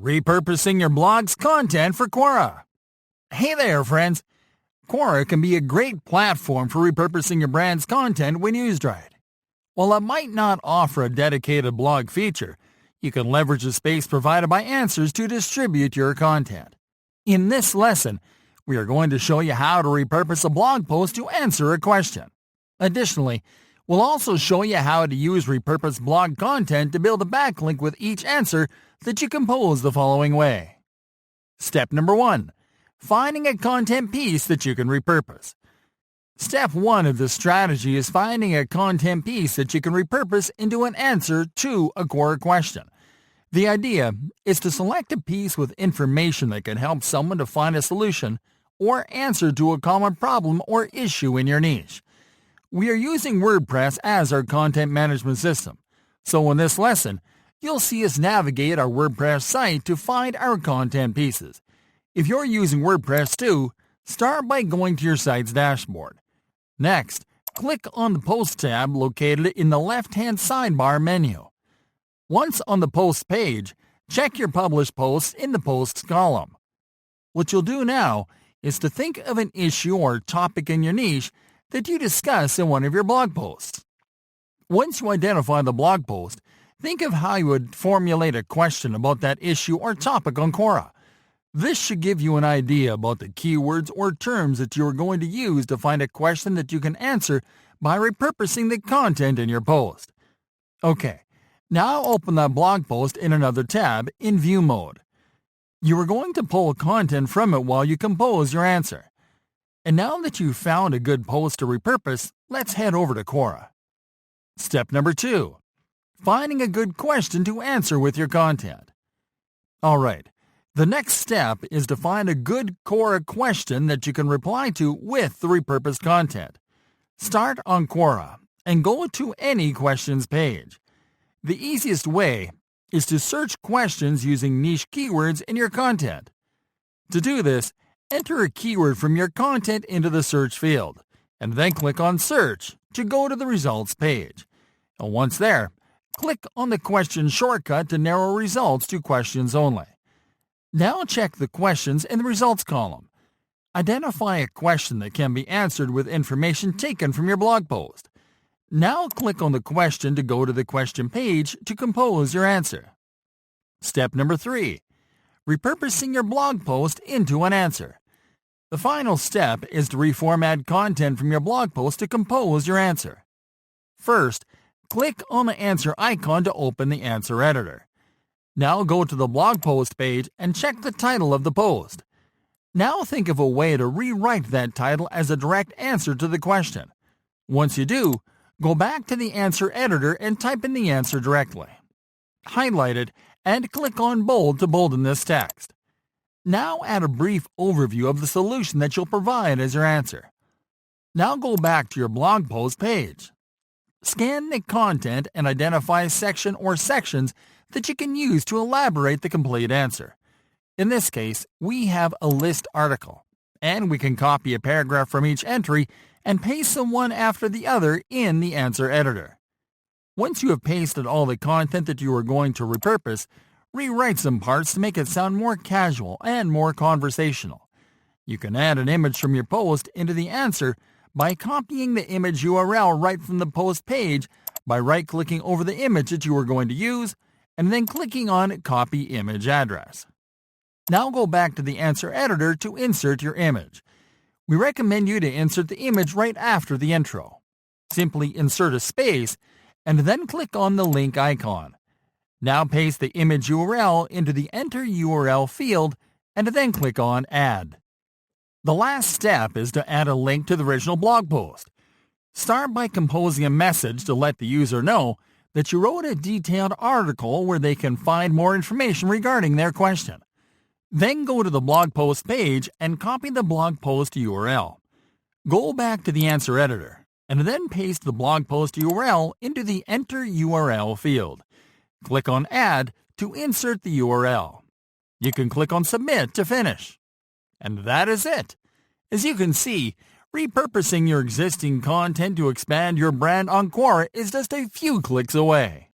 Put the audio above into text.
Repurposing your blog's content for Quora. Hey there, friends. Quora can be a great platform for repurposing your brand's content when used right. While it might not offer a dedicated blog feature, you can leverage the space provided by Answers to distribute your content. In this lesson, we are going to show you how to repurpose a blog post to answer a question. Additionally, we'll also show you how to use repurposed blog content to build a backlink with each answer that you compose the following way. Step number 1. Finding a content piece that you can repurpose. Step 1 of this strategy is finding a content piece that you can repurpose into an answer to a Quora question. The idea is to select a piece with information that can help someone to find a solution or answer to a common problem or issue in your niche. We are using WordPress as our content management system, so in this lesson, you'll see us navigate our WordPress site to find our content pieces. If you're using WordPress too, start by going to your site's dashboard. Next, click on the Post tab located in the left-hand sidebar menu. Once on the Post page, check your published posts in the Posts column. What you'll do now is to think of an issue or topic in your niche that you discuss in one of your blog posts. Once you identify the blog post, think of how you would formulate a question about that issue or topic on Quora. This should give you an idea about the keywords or terms that you are going to use to find a question that you can answer by repurposing the content in your post. Okay, now open that blog post in another tab in View mode. You are going to pull content from it while you compose your answer. And now that you've found a good post to repurpose, let's head over to Quora. Step number 2. Finding a good question to answer with your content. Alright, the next step is to find a good Quora question that you can reply to with the repurposed content. Start on Quora and go to any questions page. The easiest way is to search questions using niche keywords in your content. To do this, enter a keyword from your content into the search field, and then click on Search to go to the results page. And once there, click on the question shortcut to narrow results to questions only. Now check the questions in the results column. Identify a question that can be answered with information taken from your blog post. Now click on the question to go to the question page to compose your answer. Step number 3. Repurposing your blog post into an answer. The final step is to reformat content from your blog post to compose your answer. First, click on the answer icon to open the answer editor. Now go to the blog post page and check the title of the post. Now think of a way to rewrite that title as a direct answer to the question. Once you do, go back to the answer editor and type in the answer directly. Highlight it and click on Bold to bolden this text. Now add a brief overview of the solution that you'll provide as your answer. Now go back to your blog post page. Scan the content and identify a section or sections that you can use to elaborate the complete answer. In this case, we have a list article, and we can copy a paragraph from each entry and paste them one after the other in the answer editor. Once you have pasted all the content that you are going to repurpose, rewrite some parts to make it sound more casual and more conversational. You can add an image from your post into the answer by copying the image URL right from the post page by right-clicking over the image that you are going to use and then clicking on Copy Image Address. Now go back to the answer editor to insert your image. We recommend you to insert the image right after the intro. Simply insert a space and then click on the link icon. Now paste the image URL into the Enter URL field and then click on Add. The last step is to add a link to the original blog post. Start by composing a message to let the user know that you wrote a detailed article where they can find more information regarding their question. Then go to the blog post page and copy the blog post URL. Go back to the answer editor and then paste the blog post URL into the Enter URL field. Click on Add to insert the URL. You can click on Submit to finish. And that is it. As you can see, repurposing your existing content to expand your brand on Quora is just a few clicks away.